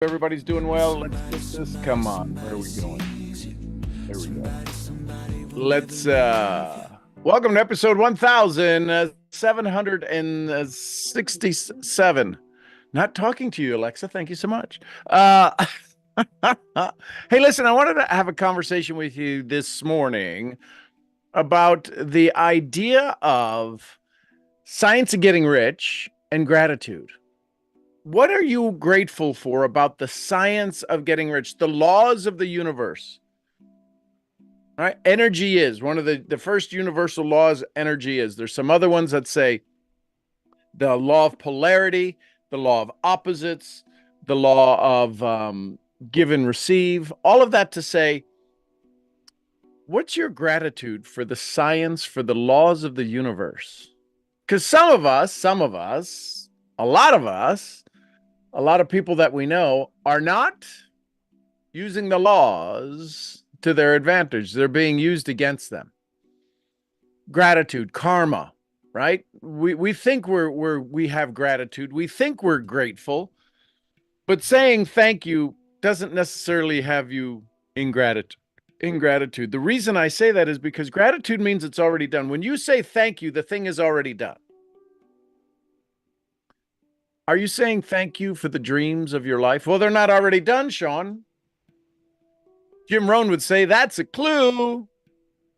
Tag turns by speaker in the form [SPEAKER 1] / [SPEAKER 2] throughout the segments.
[SPEAKER 1] Everybody's doing well. Let's get this. Come on. Where are we going? There we go. Let's welcome to episode 1767. Not talking to you, Alexa. Thank you so much. Hey, listen, I wanted to have a conversation with you this morning about the idea of science of getting rich and gratitude. What are you grateful for about the science of getting rich, the laws of the universe? Right? Energy is one of the first universal laws. Energy is. There's some other ones that say the law of polarity, the law of opposites, the law of give and receive. All of that to say, what's your gratitude for the science, for the laws of the universe? Because some of us, a lot of us, a lot of people that we know are not using the laws to their advantage. They're being used against them. Gratitude, karma, right? We think we have gratitude. We think we're grateful, but saying thank you doesn't necessarily have you in gratitude. The reason I say that is because gratitude means it's already done. When you say thank you, the thing is already done. Are you saying thank you for the dreams of your life? Well, they're not already done, Sean. Jim Rohn would say that's a clue.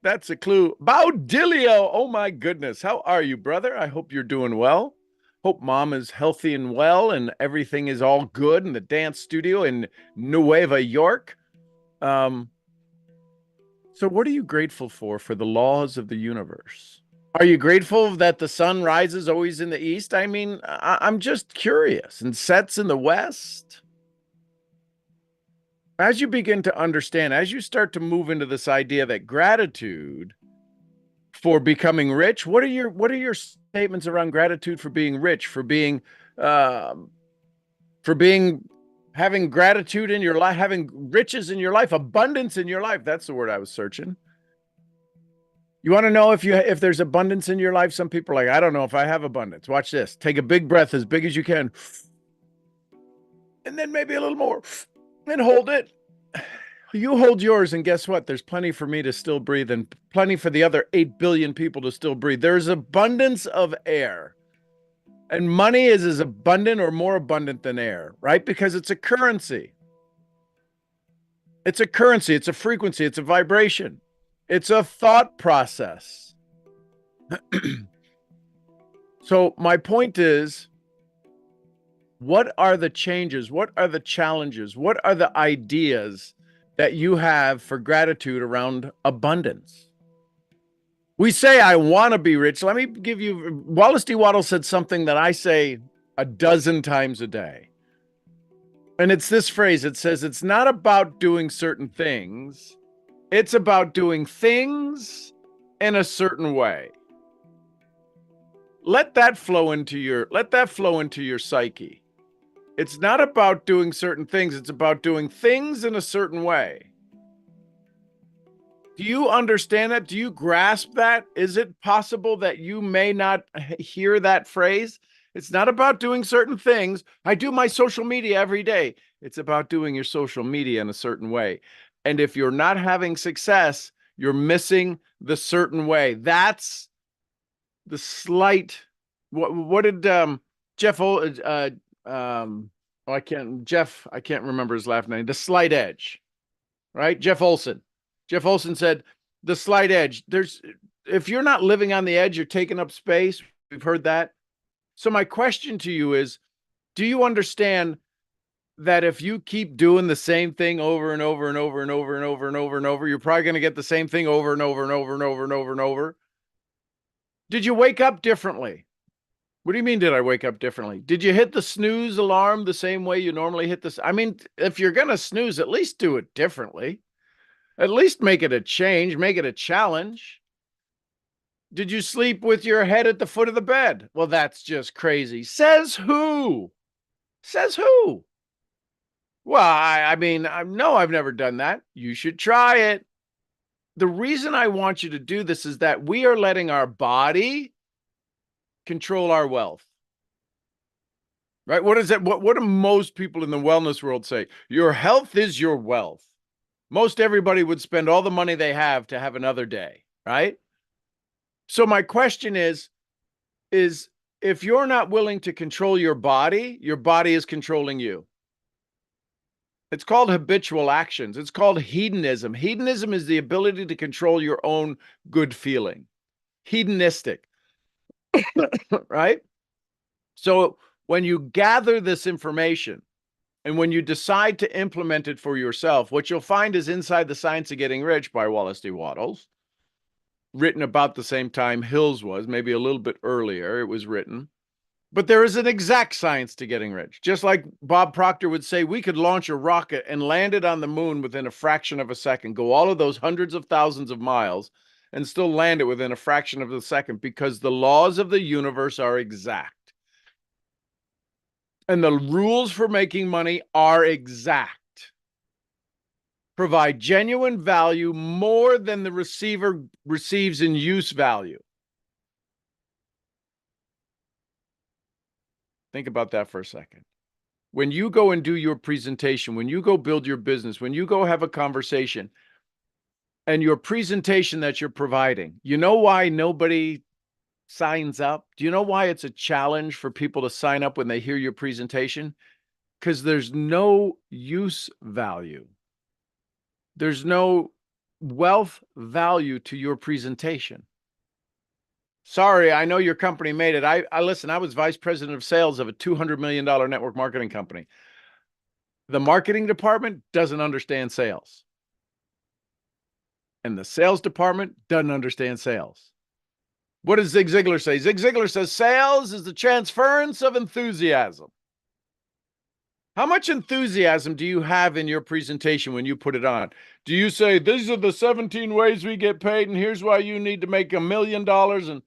[SPEAKER 1] That's a clue. Baudilio, oh my goodness. How are you, brother? I hope you're doing well. Hope mom is healthy and well and everything is all good in the dance studio in Nueva York. So what are you grateful for the laws of the universe? Are you grateful that the sun rises always in the east? I mean, I'm just curious. And sets in the west? As you begin to understand, as you start to move into this idea that gratitude for becoming rich, what are your statements around gratitude for being rich, for being having gratitude in your life, having riches in your life, abundance in your life? That's the word I was searching. You want to know if there's abundance in your life? Some people are like, I don't know if I have abundance. Watch this. Take a big breath, as big as you can, and then maybe a little more, and hold it. You hold yours, and guess what? There's plenty for me to still breathe and plenty for the other 8 billion people to still breathe. There's abundance of air. And money is as abundant or more abundant than air, right? Because it's a currency. It's a currency. It's a frequency. It's a vibration. It's a thought process. So my point is, what are the changes? What are the challenges? What are the ideas that you have for gratitude around abundance? We say, I want to be rich. Let me give you, Wallace D. Waddle said something that I say a dozen times a day. And it's this phrase. It says, it's not about doing certain things. It's about doing things in a certain way. Let that flow into your psyche. It's not about doing certain things. It's about doing things in a certain way. Do you understand that? Do you grasp that? Is it possible that you may not hear that phrase? It's not about doing certain things. I do my social media every day. It's about doing your social media in a certain way. And if you're not having success, you're missing the certain way. That's the slight. What did Jeff? I can't remember his last name. The slight edge, right? Jeff Olson. Jeff Olson said, the slight edge. If you're not living on the edge, you're taking up space. We've heard that. So my question to you is, do you understand that if you keep doing the same thing over and over and over and over and over and over and over, you're probably going to get the same thing over and over and over and over and over and over? Did you wake up differently? What do you mean, did I wake up differently? Did you hit the snooze alarm the same way you normally hit this? I mean, if you're going to snooze, at least do it differently. At least make it a change, make it a challenge. Did you sleep with your head at the foot of the bed? Well, that's just crazy. Says who? Says who? Well, I mean, no, I've never done that. You should try it. The reason I want you to do this is that we are letting our body control our wealth. right? What is that? What do most people in the wellness world say? Your health is your wealth. Most everybody would spend all the money they have to have another day, right? So my question is if you're not willing to control your body is controlling you. It's called habitual actions. It's called hedonism. Hedonism is the ability to control your own good feeling. Hedonistic, right? So when you gather this information and when you decide to implement it for yourself, what you'll find is Inside the Science of Getting Rich by Wallace D. Wattles, written about the same time Hills was, maybe a little bit earlier, it was written. But there is an exact science to getting rich. Just like Bob Proctor would say, we could launch a rocket and land it on the moon within a fraction of a second, go all of those hundreds of thousands of miles, and still land it within a fraction of a second because the laws of the universe are exact. And the rules for making money are exact. Provide genuine value more than the receiver receives in use value. Think about that for a second. When you go and do your presentation, when you go build your business, when you go have a conversation, and your presentation that you're providing, you know why nobody signs up? Do you know why it's a challenge for people to sign up when they hear your presentation? Because there's no use value. There's no wealth value to your presentation. Sorry, I know your company made it. I listen, I was vice president of sales of a $200 million network marketing company. The marketing department doesn't understand sales. And the sales department doesn't understand sales. What does Zig Ziglar say? Zig Ziglar says sales is the transference of enthusiasm. How much enthusiasm do you have in your presentation when you put it on? Do you say, these are the 17 ways we get paid, and here's why you need to make $1 million? And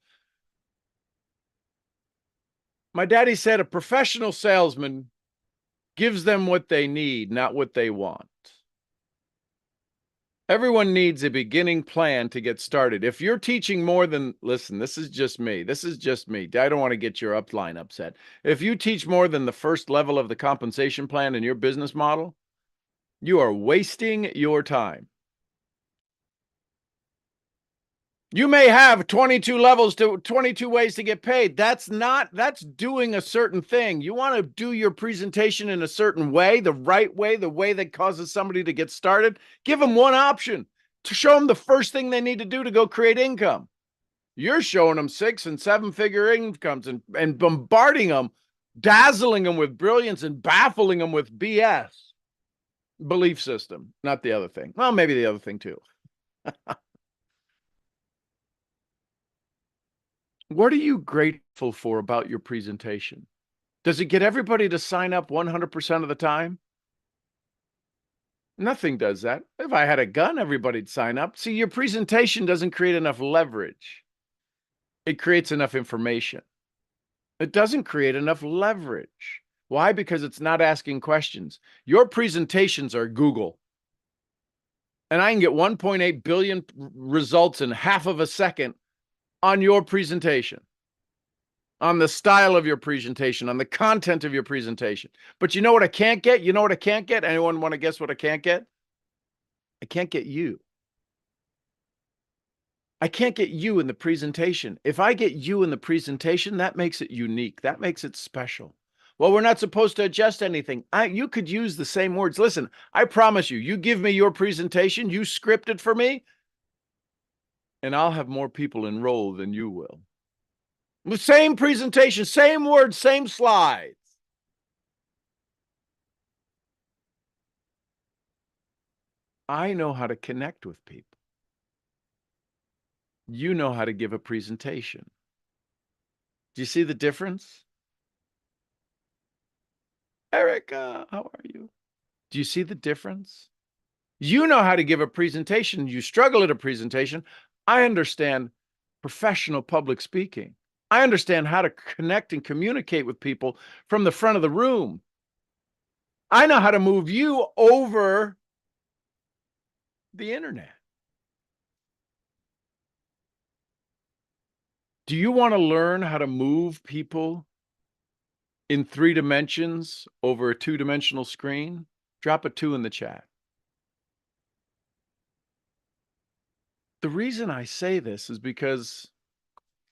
[SPEAKER 1] my daddy said a professional salesman gives them what they need, not what they want. Everyone needs a beginning plan to get started. If you're teaching more than, listen, this is just me. This is just me. I don't want to get your upline upset. If you teach more than the first level of the compensation plan in your business model, you are wasting your time. You may have 22 levels to 22 ways to get paid. That's doing a certain thing. You want to do your presentation in a certain way, the right way, the way that causes somebody to get started. Give them one option to show them the first thing they need to do to go create income. You're showing them 6 and 7 figure incomes and bombarding them, dazzling them with brilliance and baffling them with BS. Belief system, not the other thing. Well, maybe the other thing too. What are you grateful for about your presentation? Does it get everybody to sign up 100% of the time? Nothing does that. If I had a gun, everybody'd sign up. See, your presentation doesn't create enough leverage. It creates enough information. It doesn't create enough leverage. Why? Because it's not asking questions. Your presentations are Google. And I can get 1.8 billion results in half of a second on your presentation, on the style of your presentation, on the content of your presentation. But you know what I can't get? You know what I can't get? Anyone want to guess what I can't get? I can't get you. I can't get you in the presentation. If I get you in the presentation, that makes it unique. That makes it special. Well, we're not supposed to adjust anything. You could use the same words. Listen, I promise you, you give me your presentation, you script it for me, and I'll have more people enroll than you will. The same presentation, same words, same slides. I know how to connect with people. You know how to give a presentation. Do you see the difference? Erica, how are you? Do you see the difference? You know how to give a presentation. You struggle at a presentation. I understand professional public speaking. I understand how to connect and communicate with people from the front of the room. I know how to move you over the internet. Do you want to learn how to move people in 3 dimensions over a 2-dimensional screen, drop a 2 in the chat. The reason I say this is because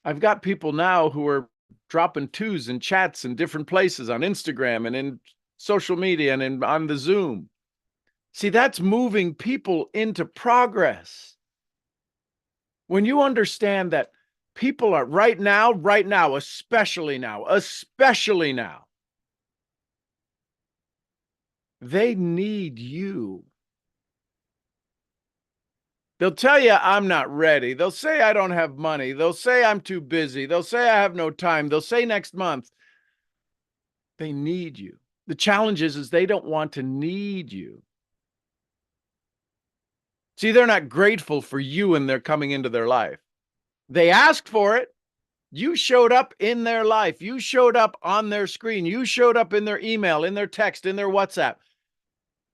[SPEAKER 1] I've got people now who are dropping 2s in chats in different places on Instagram and in social media and on the Zoom. See, that's moving people into progress. When you understand that people are right now, especially now, they need you. They'll tell you I'm not ready. They'll say I don't have money. They'll say I'm too busy. They'll say I have no time. They'll say next month. They need you. The challenge is they don't want to need you. See, they're not grateful for you and they're coming into their life. They asked for it. You showed up in their life. You showed up on their screen. You showed up in their email, in their text, in their WhatsApp.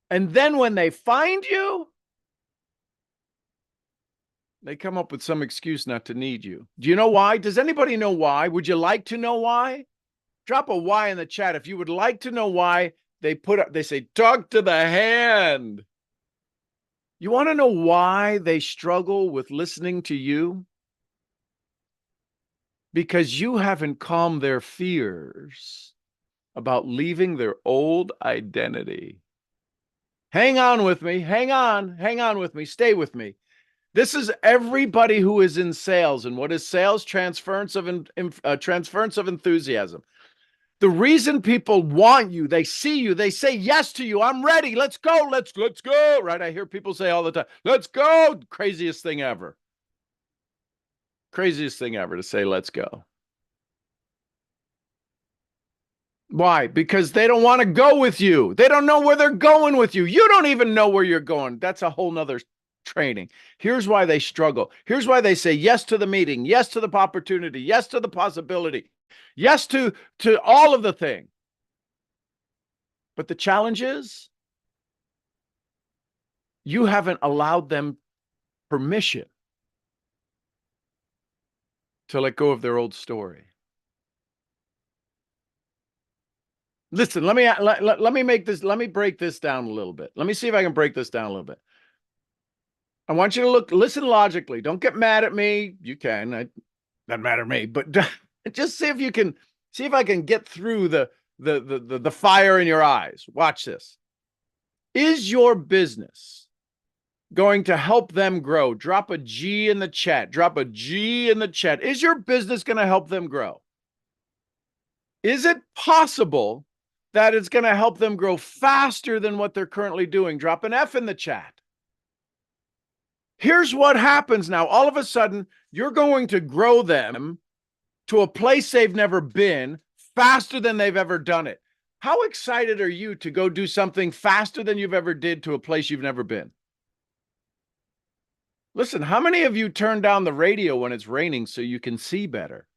[SPEAKER 1] And then when they find you, they come up with some excuse not to need you. Do you know why? Does anybody know why? Would you like to know why? Drop a Y in the chat if you would like to know why they say, talk to the hand. You want to know why they struggle with listening to you? Because you haven't calmed their fears about leaving their old identity. Hang on with me. Hang on with me. Stay with me. This is everybody who is in sales. And what is sales? Transference of enthusiasm. The reason people want you, they see you, they say yes to you. I'm ready. Let's go. Let's go. Right? I hear people say all the time, let's go. Craziest thing ever. Craziest thing ever to say, let's go. Why? Because they don't want to go with you. They don't know where they're going with you. You don't even know where you're going. That's a whole nother training. Here's why they struggle. Here's why they say yes to the meeting, yes to the opportunity, yes to the possibility, yes to all of the thing. But the challenge is you haven't allowed them permission to let go of their old story. Listen, let me break this down a little bit. Let me see if I can break this down a little bit. I want you to listen logically. Don't get mad at me. You can. Doesn't matter to me, but just see if I can get through the fire in your eyes. Watch this. Is your business going to help them grow? Drop a G in the chat. Drop a G in the chat. Is your business going to help them grow? Is it possible that it's going to help them grow faster than what they're currently doing? Drop an F in the chat. Here's what happens now. All of a sudden, you're going to grow them to a place they've never been faster than they've ever done it. How excited are you to go do something faster than you've ever did to a place you've never been? Listen, how many of you turn down the radio when it's raining so you can see better?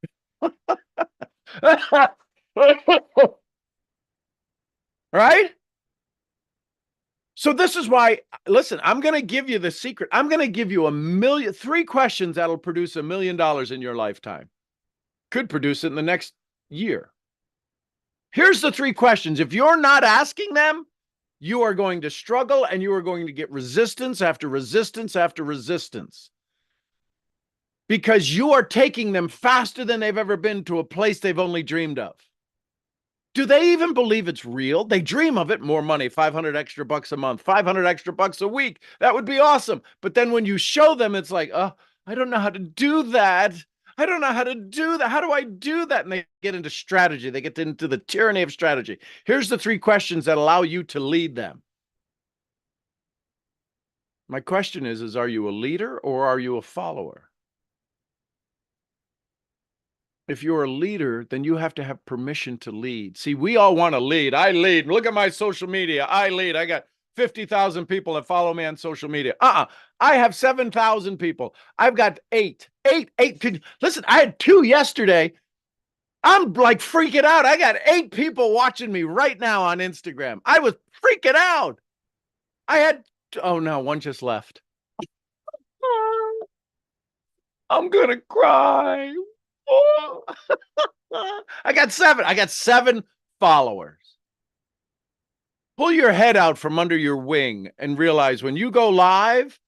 [SPEAKER 1] Right? So this is why, listen, I'm going to give you the secret. I'm going to give you 3 questions that'll produce $1 million in your lifetime. Could produce it in the next year. Here's the 3 questions. If you're not asking them, you are going to struggle and you are going to get resistance after resistance after resistance. Because you are taking them faster than they've ever been to a place they've only dreamed of. Do they even believe it's real? They dream of it. More money, 500 extra bucks a month, 500 extra bucks a week. That would be awesome. But then when you show them, it's like, oh, I don't know how to do that. I don't know how to do that. How do I do that? And they get into strategy. They get into the tyranny of strategy. Here's the 3 questions that allow you to lead them. My question is are you a leader or are you a follower? If you're a leader, then you have to have permission to lead. See, we all want to lead. I lead. Look at my social media. I lead. I got 50,000 people that follow me on social media. I have 7,000 people. I've got 8. Listen, I had 2 yesterday. I'm like freaking out. I got 8 people watching me right now on Instagram. I was freaking out. Oh no, 1 just left. I'm going to cry. Oh. I got 7 followers. Pull your head out from under your wing and realize when you go live,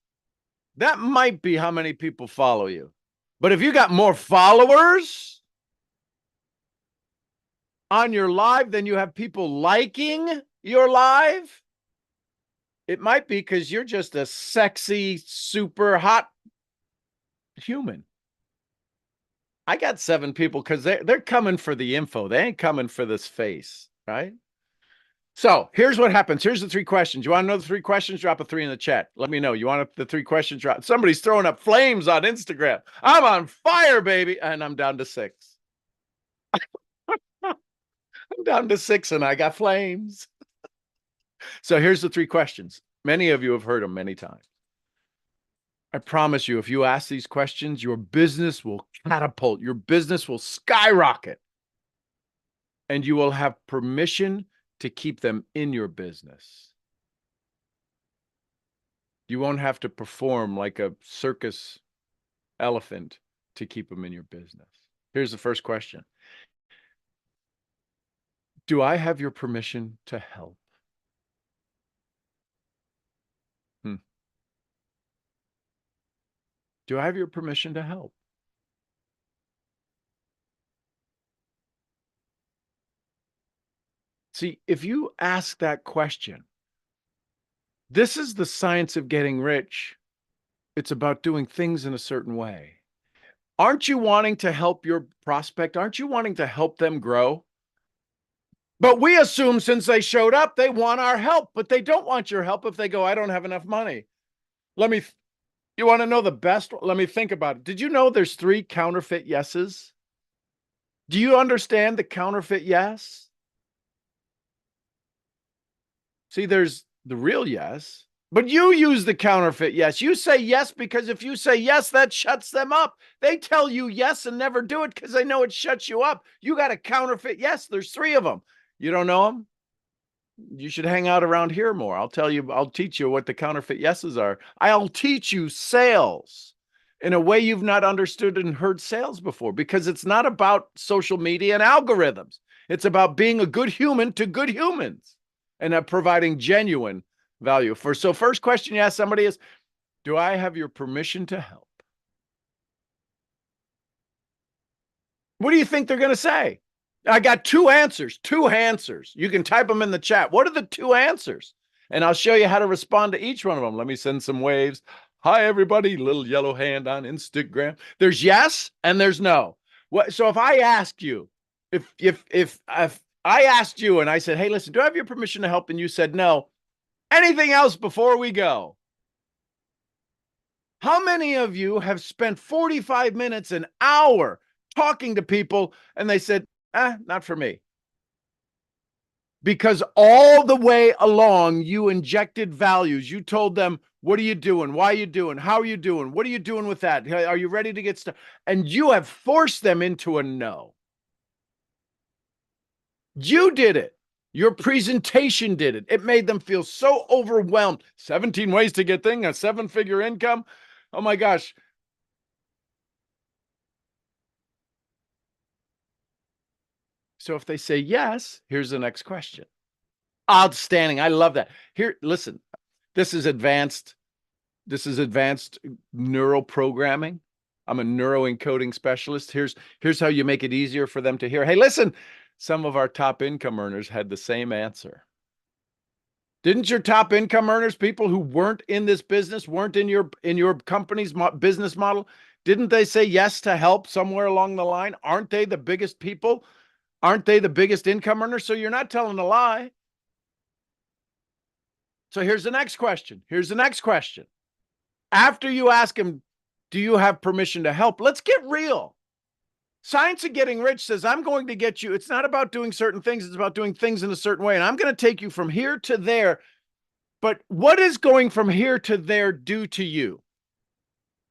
[SPEAKER 1] that might be how many people follow you. But if you got more followers on your live than you have people liking your live, it might be because you're just a sexy, super hot human. I got 7 people because they're coming for the info. They ain't coming for this face, right? So here's what happens. Here's the 3 questions. You want to know the 3 questions? Drop a 3 in the chat. Let me know. You want the 3 questions? Drop. Somebody's throwing up flames on Instagram. I'm on fire, baby. And I'm down to 6. I'm down to 6 and I got flames. So here's the 3 questions. Many of you have heard them many times. I promise you, if you ask these questions, your business will catapult. Your business will skyrocket. And you will have permission to keep them in your business. You won't have to perform like a circus elephant to keep them in your business. Here's the first question. Do I have your permission to help? Do I have your permission to help? See, if you ask that question, this is the science of getting rich. It's about doing things in a certain way. Aren't you wanting to help your prospect? Aren't you wanting to help them grow? But we assume since they showed up, they want our help, but they don't want your help if they go, I don't have enough money. You want to know the best? Let me think about it. Did you know there's 3 counterfeit yeses? Do you understand the counterfeit yes? See, there's the real yes, but you use the counterfeit yes. You say yes because if you say yes, that shuts them up. They tell you yes and never do it because they know it shuts you up. You got a counterfeit yes. There's 3 of them. You don't know them? You should hang out around here more. I'll teach you what the counterfeit yeses are. I'll teach you sales in a way you've not understood and heard sales before, because it's not about social media and algorithms. It's about being a good human to good humans and providing genuine value. So first question you ask somebody is, do I have your permission to help? What do you think they're going to say? I got 2 answers. You can type them in the chat. What are the 2 answers? And I'll show you how to respond to each one of them. Let me send some waves. Hi, everybody. Little yellow hand on Instagram. There's yes and there's no. So if I ask you, if I asked you and I said, hey, listen, do I have your permission to help? And you said no. Anything else before we go? How many of you have spent 45 minutes, an hour talking to people and they said, not for me? Because all the way along, you injected values. You told them, what are you doing? Why are you doing? How are you doing? What are you doing with that? Are you ready to get started? And you have forced them into a no. You did it. Your presentation did it. It made them feel so overwhelmed. 17 ways to get a 7-figure income. Oh my gosh. So if they say yes, here's the next question. Outstanding. I love that. Here, listen, this is advanced neural programming. I'm a neuroencoding specialist. Here's how you make it easier for them to hear. Hey, listen, some of our top income earners had the same answer. Didn't your top income earners, people who weren't in this business, weren't in your company's business model, didn't they say yes to help somewhere along the line? Aren't they the biggest people? Aren't they the biggest income earners? So you're not telling a lie. So here's the next question. After you ask them, do you have permission to help? Let's get real. Science of Getting Rich says, I'm going to get you. It's not about doing certain things. It's about doing things in a certain way. And I'm going to take you from here to there. But what is going from here to there do to you?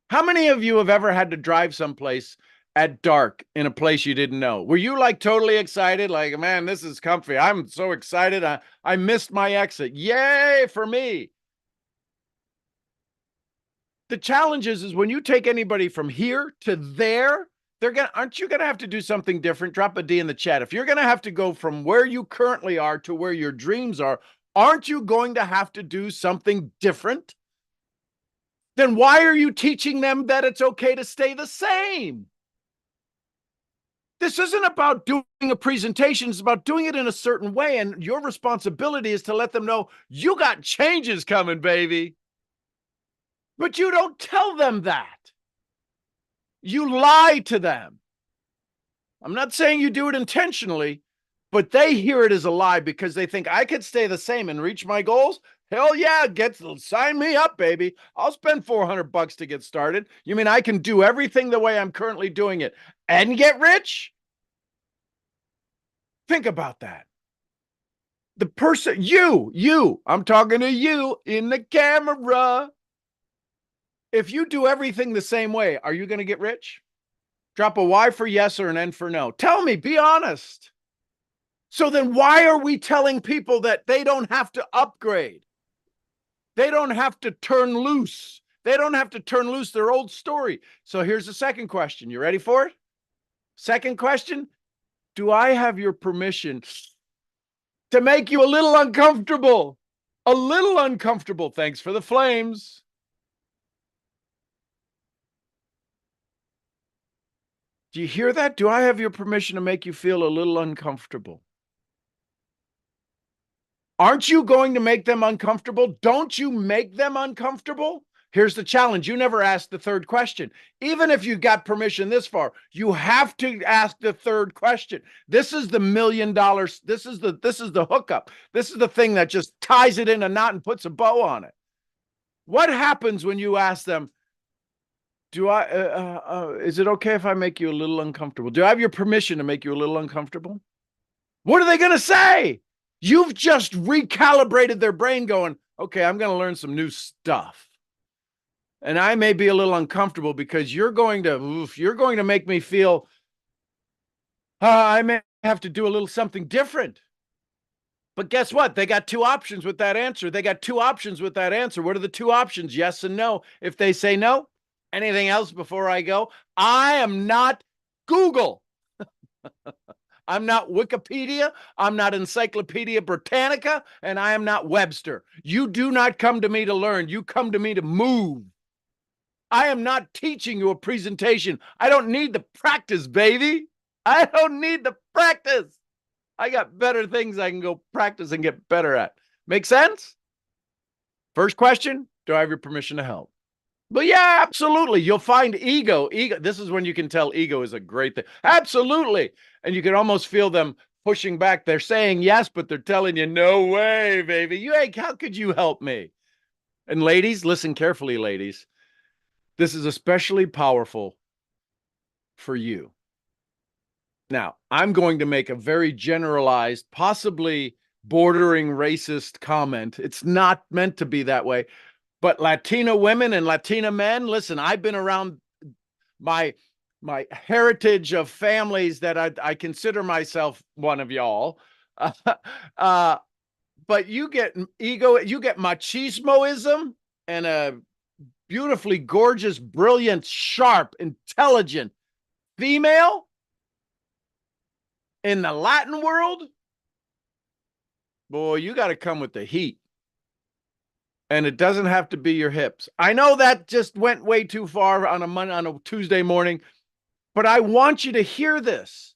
[SPEAKER 1] How many of you have ever had to drive someplace at dark in a place you didn't know? Were you like totally excited? Like, man, this is comfy. I'm so excited. I missed my exit. Yay for me. The challenge is when you take anybody from here to there, Aren't you gonna have to do something different? Drop a D in the chat. If you're gonna have to go from where you currently are to where your dreams are, aren't you going to have to do something different? Then why are you teaching them that it's okay to stay the same? This isn't about doing a presentation. It's about doing it in a certain way. And your responsibility is to let them know you got changes coming, baby. But you don't tell them that. You lie to them. I'm not saying you do it intentionally, but they hear it as a lie because they think I could stay the same and reach my goals. Hell yeah, sign me up, baby. I'll spend $400 to get started. You mean I can do everything the way I'm currently doing it and get rich? Think about that. The person, I'm talking to you in the camera. If you do everything the same way, are you going to get rich? Drop a Y for yes or an N for no. Tell me, be honest. So then why are we telling people that they don't have to upgrade? They don't have to turn loose. They don't have to turn loose their old story. So here's the second question. You ready for it? Second question. Do I have your permission to make you a little uncomfortable? A little uncomfortable. Thanks for the flames. Do you hear that? Do I have your permission to make you feel a little uncomfortable? Aren't you going to make them uncomfortable? Don't you make them uncomfortable? Here's the challenge. You never asked the third question. Even if you got permission this far, you have to ask the third question. This is the $1 million. This is the hookup. This is the thing that just ties it in a knot and puts a bow on it. What happens when you ask them, is it okay if I make you a little uncomfortable? Do I have your permission to make you a little uncomfortable? What are they going to say? You've just recalibrated their brain going, okay, I'm going to learn some new stuff. And I may be a little uncomfortable because you're going to make me feel I may have to do a little something different. But guess what? They got two options with that answer. What are the two options? Yes and no. If they say no, anything else before I go? I am not Google. I'm not Wikipedia. I'm not Encyclopedia Britannica, and I am not Webster. You do not come to me to learn. You come to me to move. I am not teaching you a presentation. I don't need the practice, baby. I don't need the practice. I got better things I can go practice and get better at. Make sense? First question, do I have your permission to help? But yeah, absolutely. You'll find ego. This is when you can tell ego is a great thing. Absolutely. And you can almost feel them pushing back. They're saying yes, but they're telling you, no way, baby. How could you help me? And ladies, listen carefully, ladies. This is especially powerful for you. Now, I'm going to make a very generalized, possibly bordering racist comment. It's not meant to be that way. But Latina women and Latina men, listen, I've been around my heritage of families that I consider myself one of y'all. But you get ego, you get machismoism and a beautifully gorgeous, brilliant, sharp, intelligent female in the Latin world. Boy, you got to come with the heat. And it doesn't have to be your hips. I know that just went way too far on a Tuesday morning, but I want you to hear this.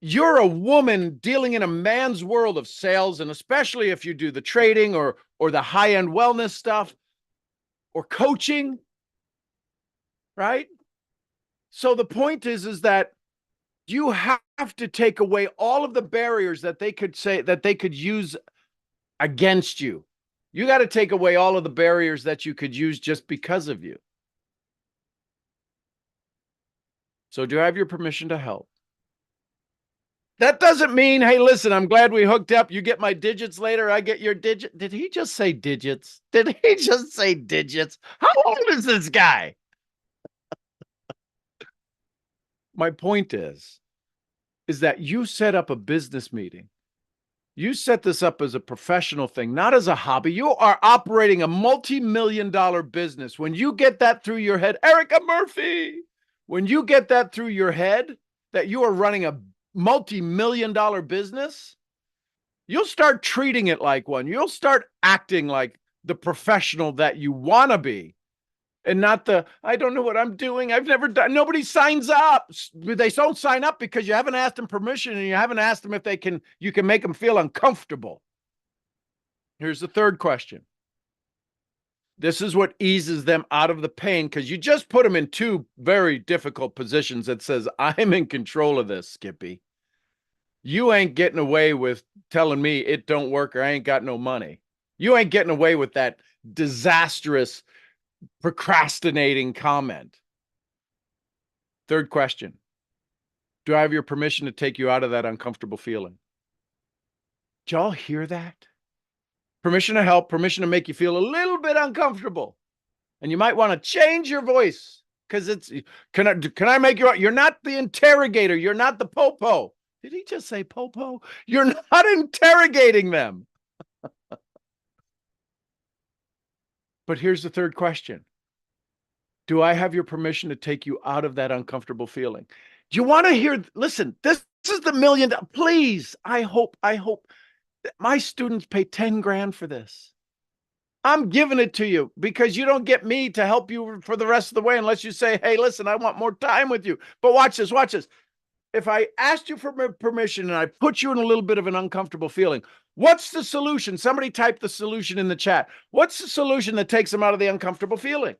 [SPEAKER 1] You're a woman dealing in a man's world of sales, and especially if you do the trading or the high-end wellness stuff or coaching, right? So the point is that you have to take away all of the barriers that they could use against you. You got to take away all of the barriers that you could use just because of you. So do I have your permission to help? That doesn't mean, hey, listen, I'm glad we hooked up. You get my digits later. I get your digit. Did he just say digits? Did he just say digits? How old is this guy? My point is that you set up a business meeting. You set this up as a professional thing, not as a hobby. You are operating a multi-million-dollar business. When you get that through your head, Erica Murphy, When you get that through your head that you are running a multi-million-dollar business, you'll start treating it like one. You'll start acting like the professional that you want to be, and not the, I don't know what I'm doing. I've never done. Nobody signs up. They don't sign up because you haven't asked them permission, and you haven't asked them if you can make them feel uncomfortable. Here's the third question. This is what eases them out of the pain, because you just put them in two very difficult positions that says, I'm in control of this, Skippy. You ain't getting away with telling me it don't work or I ain't got no money. You ain't getting away with that disastrous procrastinating comment. Third question. Do I have your permission to take you out of that uncomfortable feeling? Did y'all hear that? Permission to help, permission to make you feel a little bit uncomfortable. And you might want to change your voice, because it's, can I make you, you're not the interrogator. You're not the popo. Did he just say popo? You're not interrogating them. But here's the third question. Do I have your permission to take you out of that uncomfortable feeling? Do you want to hear, listen, this is the $1 million. Please, I hope that my students pay 10 grand for this. I'm giving it to you because you don't get me to help you for the rest of the way unless you say, hey, listen, I want more time with you. But watch this, watch this. If I asked you for permission and I put you in a little bit of an uncomfortable feeling, what's the solution? Somebody type the solution in the chat. What's the solution that takes them out of the uncomfortable feeling?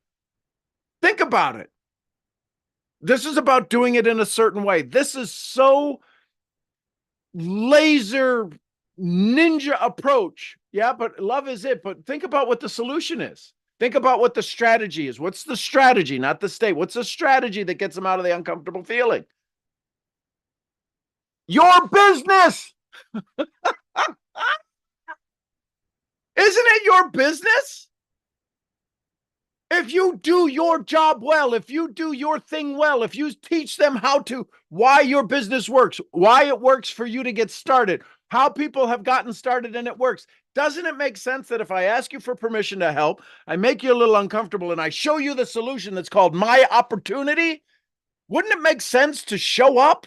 [SPEAKER 1] Think about it. This is about doing it in a certain way. This is so laser ninja approach. Yeah, but love is it. But think about what the solution is. Think about what the strategy is. What's the strategy, not the state? What's the strategy that gets them out of the uncomfortable feeling? Your business. Isn't it your business? If you do your job well, if you do your thing well, if you teach them why your business works, why it works for you to get started, how people have gotten started and it works, doesn't it make sense that if I ask you for permission to help, I make you a little uncomfortable and I show you the solution that's called my opportunity? Wouldn't it make sense to show up?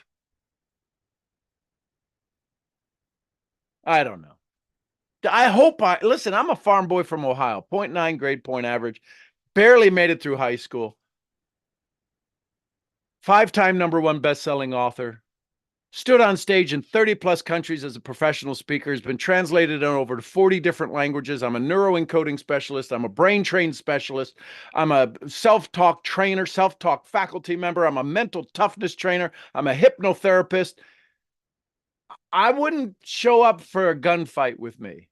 [SPEAKER 1] I don't know. I hope listen, I'm a farm boy from Ohio, 0.9 grade point average. Barely made it through high school. 5-time #1 best-selling author. Stood on stage in 30 plus countries as a professional speaker. Has been translated in over 40 different languages. I'm a neuroencoding specialist. I'm a brain trained specialist. I'm a self-talk trainer, self-talk faculty member. I'm a mental toughness trainer. I'm a hypnotherapist. I wouldn't show up for a gunfight with me.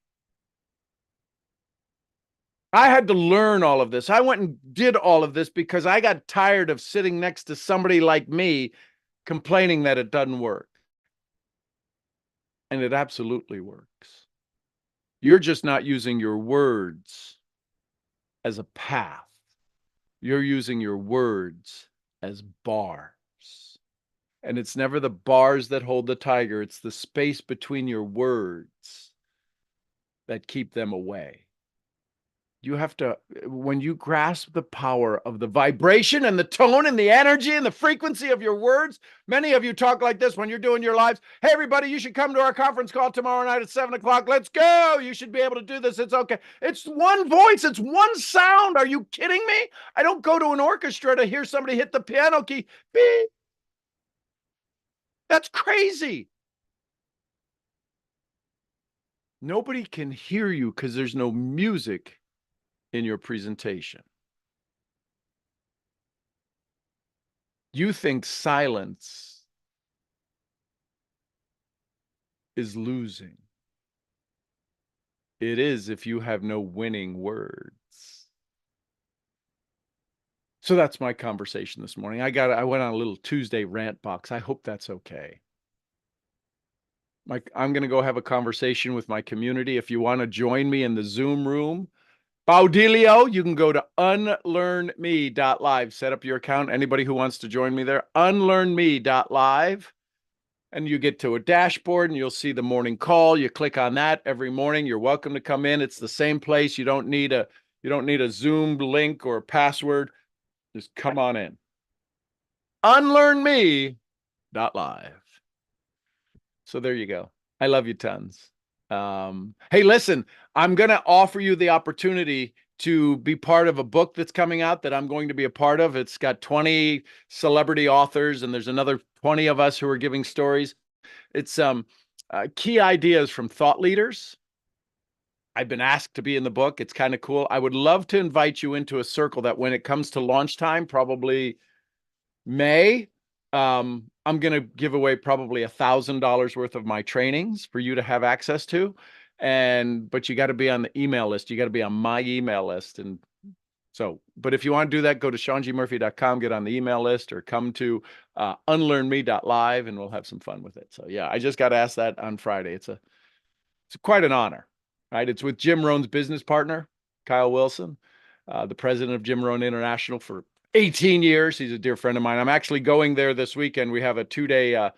[SPEAKER 1] I had to learn all of this. I went and did all of this because I got tired of sitting next to somebody like me complaining that it doesn't work. And it absolutely works. You're just not using your words as a path. You're using your words as bars. And it's never the bars that hold the tiger. It's the space between your words that keep them away. You have to, when you grasp the power of the vibration and the tone and the energy and the frequency of your words, many of you talk like this when you're doing your lives. Hey, everybody, you should come to our conference call tomorrow night at 7 o'clock. Let's go. You should be able to do this. It's okay. It's one voice. It's one sound. Are you kidding me? I don't go to an orchestra to hear somebody hit the piano key. Beep. That's crazy. Nobody can hear you because there's no music in your presentation. You think silence is losing. It is if you have no winning words. So that's my conversation this morning. I went on a little Tuesday rant box. I hope that's okay. I'm going to go have a conversation with my community. If you want to join me in the Zoom room, Baudilio, you can go to unlearnme.live. Set up your account. Anybody who wants to join me there, unlearnme.live. And you get to a dashboard and you'll see the morning call. You click on that every morning. You're welcome to come in. It's the same place. You don't need a Zoom link or a password. Just come on in. unlearnme.live. So there you go. I love you tons. Hey, listen, I'm going to offer you the opportunity to be part of a book that's coming out that I'm going to be a part of. It's got 20 celebrity authors, and there's another 20 of us who are giving stories. It's key ideas from thought leaders. I've been asked to be in the book. It's kind of cool. I would love to invite you into a circle that when it comes to launch time, probably May, I'm going to give away probably $1,000 worth of my trainings for you to have access to. But you got to be on the email list. You got to be on my email list. And so, but if you want to do that, go to SeanGMurphy.com, get on the email list, or come to unlearnme.live, and we'll have some fun with it. So yeah, I just got asked that on Friday. It's quite an honor, right? It's with Jim Rohn's business partner, Kyle Wilson, the president of Jim Rohn International for 18 years. He's a dear friend of mine. I'm actually going there this weekend. We have a 2-day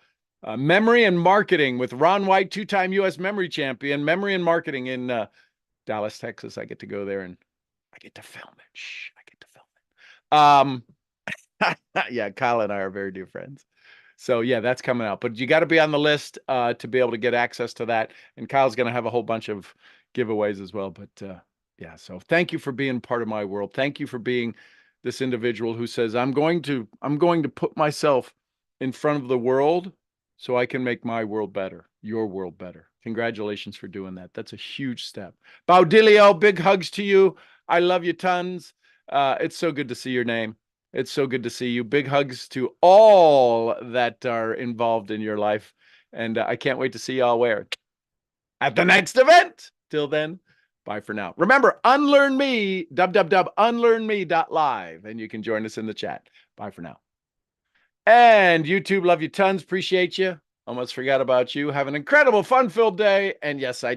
[SPEAKER 1] memory and marketing with Ron White, 2-time U.S. memory champion, memory and marketing in Dallas, Texas. I get to go there and I get to film it. Shh, I get to film it. Yeah, Kyle and I are very dear friends. So yeah, that's coming out. But you got to be on the list to be able to get access to that. And Kyle's going to have a whole bunch of giveaways as well. But yeah, so thank you for being part of my world. Thank you for being this individual who says, I'm going to put myself in front of the world so I can make my world better, your world better. Congratulations for doing that. That's a huge step. Baudilio, big hugs to you. I love you tons. It's so good to see your name. It's so good to see you. Big hugs to all that are involved in your life. And I can't wait to see y'all where at the next event. Till then, bye for now. Remember, unlearn me, unlearnme.live, and you can join us in the chat. Bye for now. And YouTube, love you tons. Appreciate you. Almost forgot about you. Have an incredible, fun-filled day. And yes, I